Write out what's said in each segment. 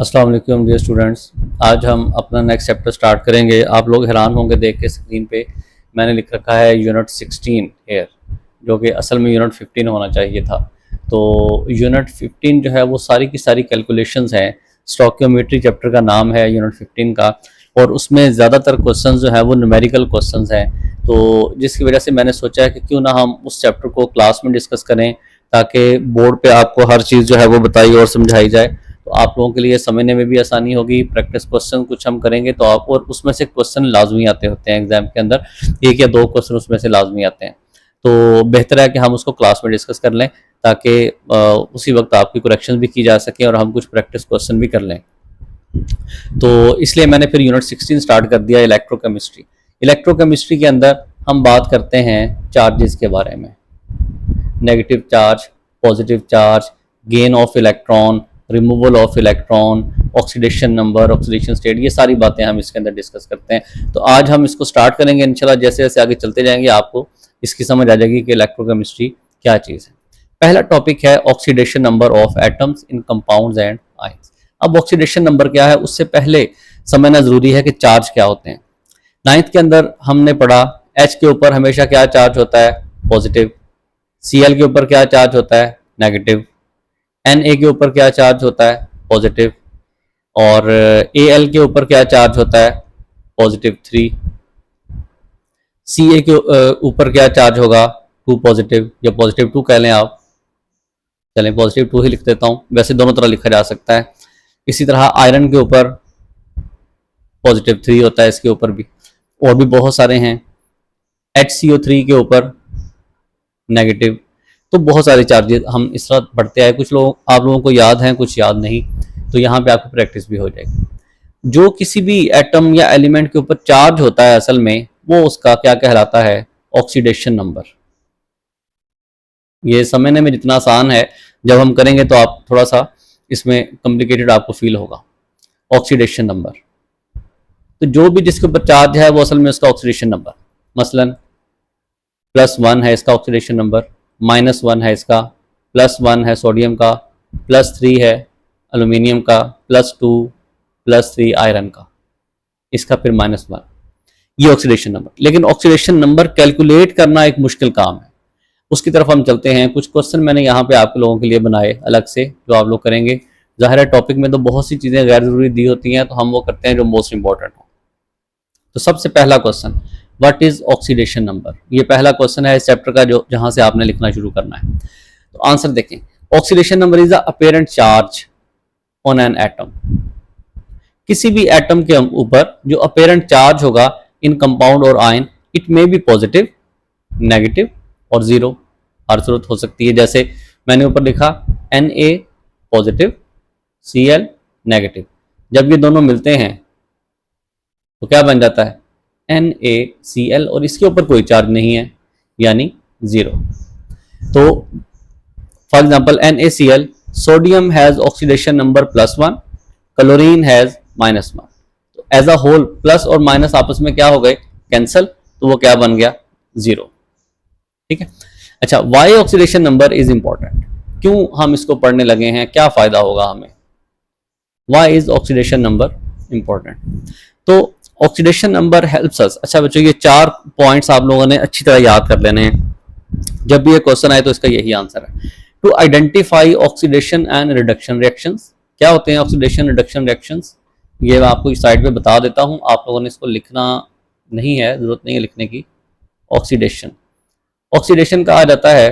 अस्सलाम वालेकुम dear students. आज हम अपना नेक्स्ट चैप्टर स्टार्ट करेंगे। आप लोग हैरान होंगे देख के स्क्रीन पे मैंने लिख रखा है यूनिट 16 हेयर, जो कि असल में यूनिट 15 होना चाहिए था। तो यूनिट 15 जो है वो सारी की सारी कैलकुलेशंस हैं। स्टोकियोमेट्री चैप्टर का नाम है यूनिट 15 का, और उसमें ज़्यादातर क्वेश्चन जो है वो न्यूमेरिकल क्वेश्चन हैं। तो जिसकी वजह से मैंने सोचा है कि क्यों ना हम उस चैप्टर को क्लास में डिस्कस करें, ताकि बोर्ड पे आपको हर चीज़ जो है वो बताई और समझाई जाए, तो आप लोगों के लिए समझने में भी आसानी होगी। प्रैक्टिस क्वेश्चन कुछ हम करेंगे तो आप, और उसमें से क्वेश्चन लाजमी आते होते हैं एग्जाम के अंदर, एक या दो क्वेश्चन उसमें से लाजमी आते हैं। तो बेहतर है कि हम उसको क्लास में डिस्कस कर लें, ताकि उसी वक्त आपकी करेक्शन भी की जा सके और हम कुछ प्रैक्टिस क्वेश्चन भी कर लें। तो इसलिए मैंने फिर यूनिट 16 स्टार्ट कर दिया, इलेक्ट्रोकेमिस्ट्री। इलेक्ट्रोकेमिस्ट्री के अंदर हम बात करते हैं चार्जेस के बारे में, negative charge, positive charge, gain of electron, removal of electron, oxidation number, oxidation state, ये सारी बातें हम इसके अंदर डिस्कस करते हैं। तो आज हम इसको स्टार्ट करेंगे इंशाल्लाह। जैसे जैसे आगे चलते जाएंगे आपको इसकी समझ आ जाएगी कि इलेक्ट्रोकेमिस्ट्री क्या चीज़ है। पहला टॉपिक है oxidation number of atoms in compounds and ions. अब ऑक्सीडेशन नंबर क्या है उससे पहले समझना जरूरी है कि चार्ज क्या होते हैं। नाइन्थ के अंदर हमने पढ़ा H के ऊपर हमेशा क्या चार्ज होता है, पॉजिटिव। Cl के ऊपर क्या चार्ज होता है, नेगेटिव। Na के ऊपर क्या चार्ज होता है, पॉजिटिव। और Al के ऊपर क्या चार्ज होता है, पॉजिटिव 3। Ca के ऊपर क्या चार्ज होगा, 2 पॉजिटिव, या पॉजिटिव 2 कह लें आप। चलें पॉजिटिव 2 ही लिख देता हूँ, वैसे दोनों तरह लिखा जा सकता है। इसी तरह आयरन के ऊपर पॉजिटिव 3 होता है, इसके ऊपर भी, और भी बहुत सारे हैं। HCO3 के ऊपर नेगेटिव। तो बहुत सारे चार्जेस हम इस तरह पढ़ते आए, कुछ लोग आप लोगों को याद हैं, कुछ याद नहीं, तो यहाँ पे आपकी प्रैक्टिस भी हो जाएगी। जो किसी भी एटम या एलिमेंट के ऊपर चार्ज होता है असल में वो उसका क्या कहलाता है, ऑक्सीडेशन नंबर। ये समझने में जितना आसान है, जब हम करेंगे तो आप थोड़ा सा इसमें कॉम्प्लिकेटेड आपको फील होगा। ऑक्सीडेशन नंबर, तो जो भी जिसके ऊपर चार्ज है वो असल में उसका ऑक्सीडेशन नंबर, मसलन +1 है इसका ऑक्सीडेशन नंबर, -1 है इसका, +1 है सोडियम का, +3 है एल्यूमिनियम का, +2, +3 आयरन का, इसका फिर -1, ये ऑक्सीडेशन नंबर। लेकिन ऑक्सीडेशन नंबर कैलकुलेट करना एक मुश्किल काम है, उसकी तरफ हम चलते हैं। कुछ क्वेश्चन मैंने यहाँ पे आप लोगों के लिए बनाए अलग से, जो आप लोग करेंगे। जाहिर है टॉपिक में तो बहुत सी चीज़ें गैर जरूरी दी होती हैं, तो हम वो करते हैं जो मोस्ट इंपॉर्टेंट हो। तो सबसे पहला question, what is oxidation number, ये पहला क्वेश्चन है इस चैप्टर का, जो जहां से आपने लिखना शुरू करना है। तो आंसर देखें, oxidation number is the apparent charge on an atom. किसी भी एटम के ऊपर जो अपीरेंट चार्ज होगा इन कंपाउंड और ion, it may be positive, negative और जीरो, हर सूरत हो सकती है। जैसे मैंने ऊपर लिखा Na पॉजिटिव, Cl नेगेटिव, जब ये दोनों मिलते हैं तो क्या बन जाता है, NaCl, और इसके ऊपर कोई चार्ज नहीं है, यानी जीरो। तो for example NaCl, sodium has oxidation number +1, chlorine has -1। तो एज अ होल प्लस और माइनस आपस में क्या हो गए, कैंसल, तो वो क्या बन गया, जीरो। ठीक है। अच्छा, why oxidation number is important, क्यों हम इसको पढ़ने लगे हैं, क्या फायदा होगा हमें, why is oxidation number important. तो ऑक्सीडेशन नंबर हेल्प्स अस। अच्छा बच्चों, ये 4 पॉइंट्स आप लोगों ने अच्छी तरह याद कर लेने हैं, जब भी ये क्वेश्चन आए तो इसका यही आंसर है। To identify oxidation and reduction reactions, क्या होते हैं ऑक्सीडेशन रिडक्शन रिएक्शंस, ये मैं आपको इस साइड पे बता देता हूं, आप लोगों ने इसको लिखना नहीं है, जरूरत नहीं है लिखने की। ऑक्सीडेशन, ऑक्सीडेशन कहा जाता है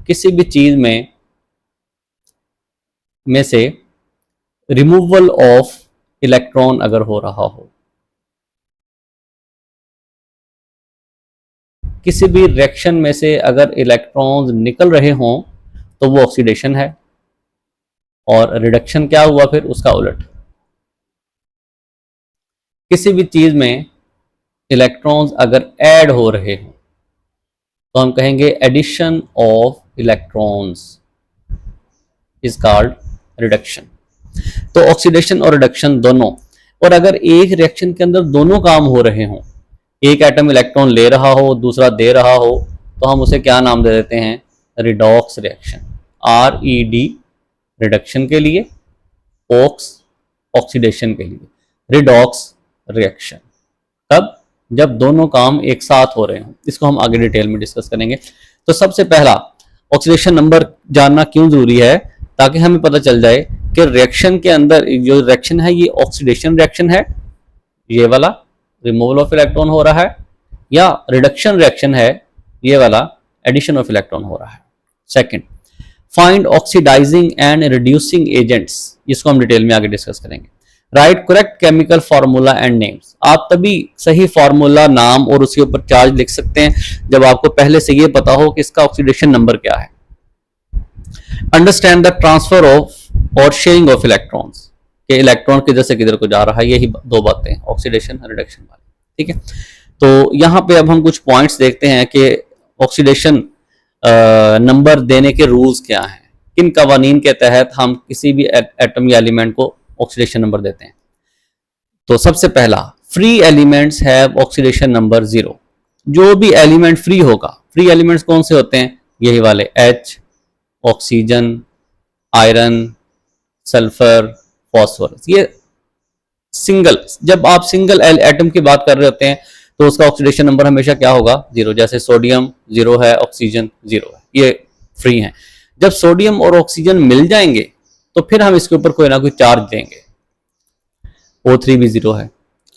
किसी भी चीज में से रिमूवल ऑफ इलेक्ट्रॉन अगर हो रहा हो, किसी भी रिएक्शन में से अगर इलेक्ट्रॉन्स निकल रहे हों तो वो ऑक्सीडेशन है, और रिडक्शन क्या हुआ फिर उसका उलट। किसी भी चीज में इलेक्ट्रॉन्स अगर ऐड हो रहे हों तो हम कहेंगे addition of electrons is called reduction. तो ऑक्सीडेशन और रिडक्शन दोनों, और अगर एक रिएक्शन के अंदर दोनों काम हो रहे हों, एक एटम इलेक्ट्रॉन ले रहा हो दूसरा दे रहा हो, तो हम उसे क्या नाम दे देते हैं, रिडॉक्स रिएक्शन, RED रिडक्शन के लिए, ऑक्स ऑक्सीडेशन के लिए, रिडॉक्स रिएक्शन। कब? जब दोनों काम एक साथ हो रहे हों। इसको हम आगे डिटेल में डिस्कस करेंगे। तो सबसे पहला ऑक्सीडेशन नंबर जानना क्यों जरूरी है, ताकि हमें पता चल जाए कि रिएक्शन के अंदर जो रिएक्शन है ये ऑक्सीडेशन रिएक्शन है, ये वाला रिमूवल ऑफ इलेक्ट्रॉन हो रहा है, या रिडक्शन रिएक्शन है, ये वाला एडिशन ऑफ इलेक्ट्रॉन हो रहा है। Second, find oxidising and reducing agents, इसको हम डिटेल में आगे डिस्कस करेंगे। Write correct chemical formula and names, आप तभी सही फार्मूला, नाम और उसके ऊपर चार्ज लिख सकते हैं जब आपको पहले से ये पता हो कि इसका ऑक्सीडेशन नंबर क्या है। अंडरस्टैंड द ट्रांसफर ऑफ और शेयरिंग ऑफ इलेक्ट्रॉन्स, कि इलेक्ट्रॉन किधर से किधर को जा रहा है, यही दो बातें ऑक्सीडेशन रिडक्शन वाली। ठीक है, तो यहाँ पे अब हम कुछ पॉइंट्स देखते हैं कि ऑक्सीडेशन नंबर देने के रूल्स क्या हैं, किन कवानीन के तहत हम किसी भी एटम या एलिमेंट को ऑक्सीडेशन नंबर देते हैं। तो सबसे पहला, free elements have oxidation number 0। जो भी एलिमेंट फ्री होगा, फ्री एलिमेंट्स कौन से होते हैं, यही वाले H, oxygen, iron, sulphur, phosphorus. ये सिंगल, जब आप सिंगल एटम की बात कर रहे होते हैं तो उसका ऑक्सीडेशन नंबर हमेशा क्या होगा, 0। जैसे सोडियम 0 है, ऑक्सीजन 0 है, ये फ्री हैं। जब सोडियम और ऑक्सीजन मिल जाएंगे तो फिर हम इसके ऊपर कोई ना कोई चार्ज देंगे। O3 भी 0 है।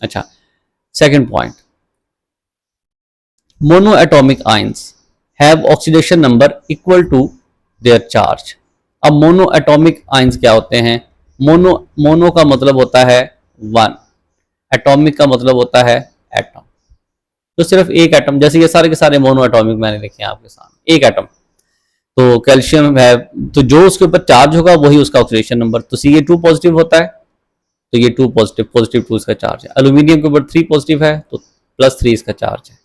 अच्छा, second point, mono atomic ions have oxidation number equal to their charge. अब मोनो एटॉमिक आयंस क्या होते हैं? मोनो का मतलब होता है 1, एटॉमिक का मतलब होता है एटम। तो सिर्फ एक एटम, जैसे ये सारे के सारे मोनो एटॉमिक मैंने लिखे हैं आपके सामने, एक एटम। तो कैल्शियम है, तो जो उसके ऊपर चार्ज होगा वही उसका ऑक्सीडेशन नंबर। तो Ca2 पॉजिटिव होता है तो ये 2 पॉजिटिव, +2 इसका चार्ज है। एल्यूमिनियम के ऊपर 3 पॉजिटिव है तो +3 इसका चार्ज है।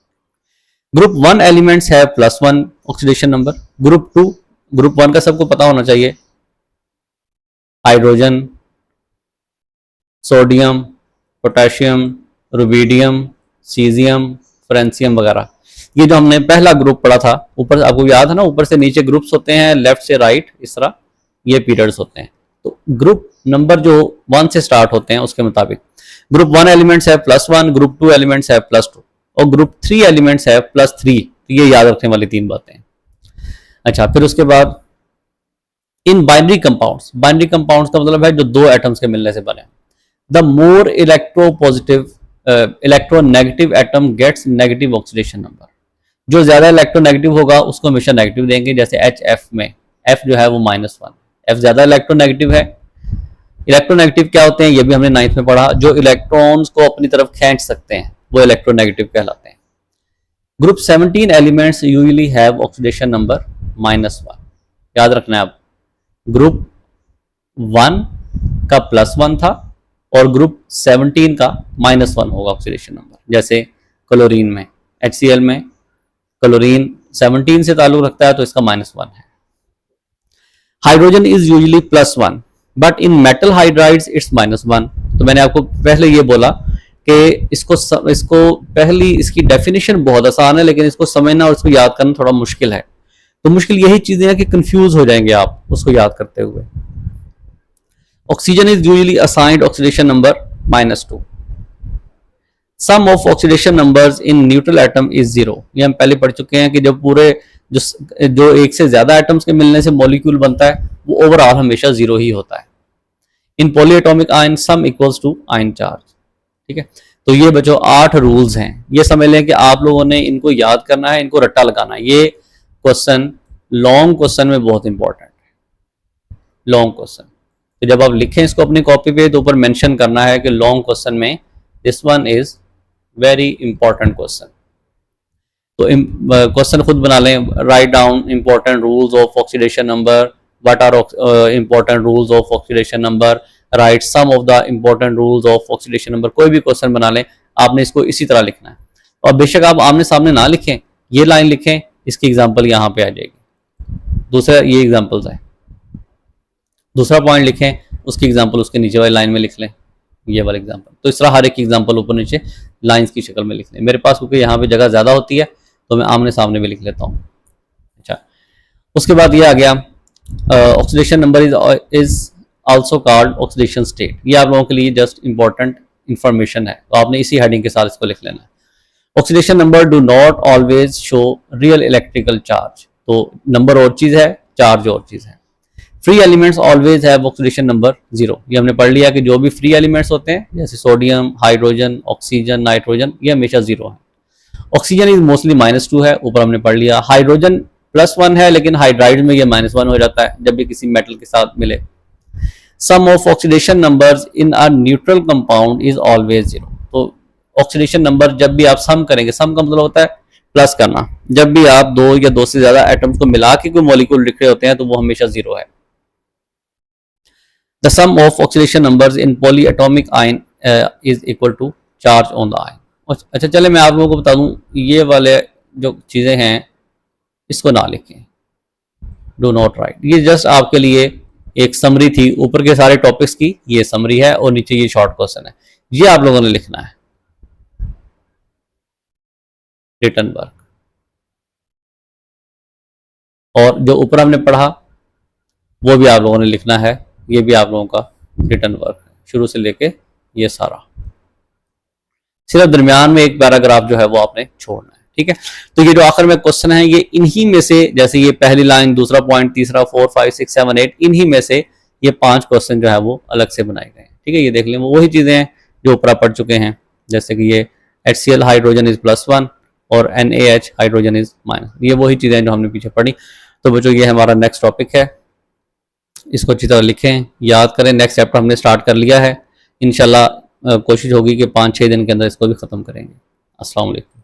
ग्रुप 1 एलिमेंट्स है +1 ऑक्सीडेशन नंबर। ग्रुप 1 का सबको पता होना चाहिए, hydrogen, sodium, potassium, rubidium, caesium, francium वगैरह। ये जो हमने पहला ग्रुप पढ़ा था, ऊपर आपको याद है ना, ऊपर से नीचे ग्रुप्स होते हैं, लेफ्ट से राइट, इस तरह ये पीरियड्स होते हैं। तो ग्रुप नंबर जो 1 से स्टार्ट होते हैं उसके मुताबिक ग्रुप 1 एलिमेंट्स है +1, ग्रुप 2 एलिमेंट्स है +2 और ग्रुप 3 एलिमेंट्स है +3। तो ये याद रखने वाली 3 बातें। अच्छा, फिर उसके बाद in binary compounds, binary compounds का मतलब है जो 2 एटम्स के मिलने से बने। The more electronegative atom gets negative oxidation number. जो ज्यादा इलेक्ट्रोनेगेटिव होगा उसको हमेशा नेगेटिव देंगे। जैसे HF में F जो है वो -1, F ज्यादा इलेक्ट्रोनेगेटिव है। इलेक्ट्रोनेगेटिव क्या होते हैं, ये भी हमने 9th में पढ़ा, जो इलेक्ट्रॉन्स को अपनी तरफ खींच सकते हैं वो इलेक्ट्रोनेगेटिव कहलाते हैं। Group 17 elements usually have oxidation number -1। याद रखना है आप, ग्रुप 1 का +1 था और ग्रुप 17 का -1 होगा ऑक्सीडेशन नंबर। जैसे क्लोरीन में, HCl में क्लोरीन 17 से ताल्लुक रखता है तो इसका -1 है। Hydrogen is usually +1 but in metal hydrides it's -1। तो मैंने आपको पहले ये बोला कि इसको पहली इसकी डेफिनेशन बहुत आसान है, लेकिन इसको समझना और इसको याद करना थोड़ा मुश्किल है। तो मुश्किल यही चीजें हैं कि कंफ्यूज हो जाएंगे आप उसको याद करते हुए। Oxygen is usually assigned oxidation number -2। Sum of oxidation numbers in neutral atom is 0। ये हम पहले पढ़ चुके हैं कि जब पूरे जो एक से ज्यादा एटम्स के मिलने से मॉलिक्यूल बनता है वो ओवरऑल हमेशा 0 ही होता है। In polyatomic ion sum equals to ion charge. ठीक है, तो ये बच्चों 8 रूल्स हैं। ये समझ लें कि आप लोगों ने इनको याद करना है, इनको रट्टा लगाना है। ये क्वेश्चन लॉन्ग क्वेश्चन में बहुत इंपॉर्टेंट है, लॉन्ग क्वेश्चन। तो जब आप लिखें इसको अपनी कॉपी पे तो ऊपर मेंशन करना है कि लॉन्ग क्वेश्चन में this one is very important question. तो क्वेश्चन खुद बना लें, write down important rules of oxidation number, what are important rules of oxidation number, write some of the important rules of oxidation number. कोई भी question बना लें, आपने इसको इसी तरह लिखना है। और बेशक आप आमने सामने ना लिखें, ये लाइन लिखें, इसकी एग्जाम्पल यहाँ पे आ जाएगी। दूसरा ये एग्जाम्पल्स है, दूसरा पॉइंट लिखें, उसकी एग्जाम्पल उसके नीचे वाली लाइन में लिख लें, ये वाला एग्जाम्पल। तो इस तरह हर एक एग्जाम्पल ऊपर नीचे लाइंस की शक्ल में लिख लें। मेरे पास क्योंकि यहाँ पे जगह ज़्यादा होती है तो मैं आमने सामने भी लिख लेता हूँ। अच्छा, उसके बाद ये आ गया oxidation number is also called oxidation state. ये आप लोगों के लिए जस्ट इंपॉर्टेंट इंफॉर्मेशन है, तो आपने इसी हेडिंग के साथ इसको लिख लेना है। Oxidation number do not always show real electrical charge. तो नंबर और चीज है, चार्ज और चीज है। Free elements always have oxidation number 0। ये हमने पढ़ लिया कि जो भी फ्री एलिमेंट्स होते हैं जैसे सोडियम, हाइड्रोजन, ऑक्सीजन, नाइट्रोजन, ये हमेशा 0 है। ऑक्सीजन इज मोस्टली -2 है, ऊपर हमने पढ़ लिया। हाइड्रोजन +1 है, लेकिन हाइड्राइड में ये -1 हो जाता है जब भी किसी मेटल के साथ मिले। Sum of oxidation numbers in a neutral compound is always 0। तो ऑक्सीडेशन नंबर जब भी आप सम करेंगे, सम का मतलब होता है प्लस करना, जब भी आप 2 या 2 से ज्यादा एटम्स को मिला के कोई मॉलिक्यूल लिख रहे होते हैं तो वो हमेशा 0 है। The sum of oxidation numbers in polyatomic ion is equal to charge on the ion। अच्छा चले मैं आप लोगों को बता दूं, ये वाले जो चीज़ें हैं इसको ना लिखें, डू नॉट राइट। ये जस्ट आपके लिए एक समरी थी, ऊपर के सारे टॉपिक्स की ये समरी है और नीचे ये शॉर्ट क्वेश्चन है, ये आप लोगों ने लिखना है रिटन वर्क। और जो ऊपर हमने पढ़ा वो भी आप लोगों ने लिखना है, ये भी आप लोगों का रिटन वर्क है शुरू से लेके ये सारा। सिर्फ दरमियान में एक पैराग्राफ जो है वो आपने छोड़ना है, ठीक है। तो ये जो आखिर में क्वेश्चन है ये इन्हीं में से, जैसे ये पहली लाइन, दूसरा पॉइंट, तीसरा, 4, 5, 6, 7, 8, इन्हीं में से ये 5 क्वेश्चन जो है वो अलग से बनाए गए हैं, ठीक है। ये देख लें, वो वही चीजें हैं जो ऊपर पढ़ चुके हैं, जैसे कि ये HCl हाइड्रोजन इज +1 और NaH हाइड्रोजन इज -, ये वही चीजें जो हमने पीछे पढ़ी। तो बच्चों ये हमारा नेक्स्ट टॉपिक है, इसको अच्छी तरह लिखें, याद करें। नेक्स्ट चैप्टर हमने स्टार्ट कर लिया है, इंशाल्लाह कोशिश होगी कि 5-6 दिन के अंदर इसको भी ख़त्म करेंगे। अस्सलाम वालेकुम।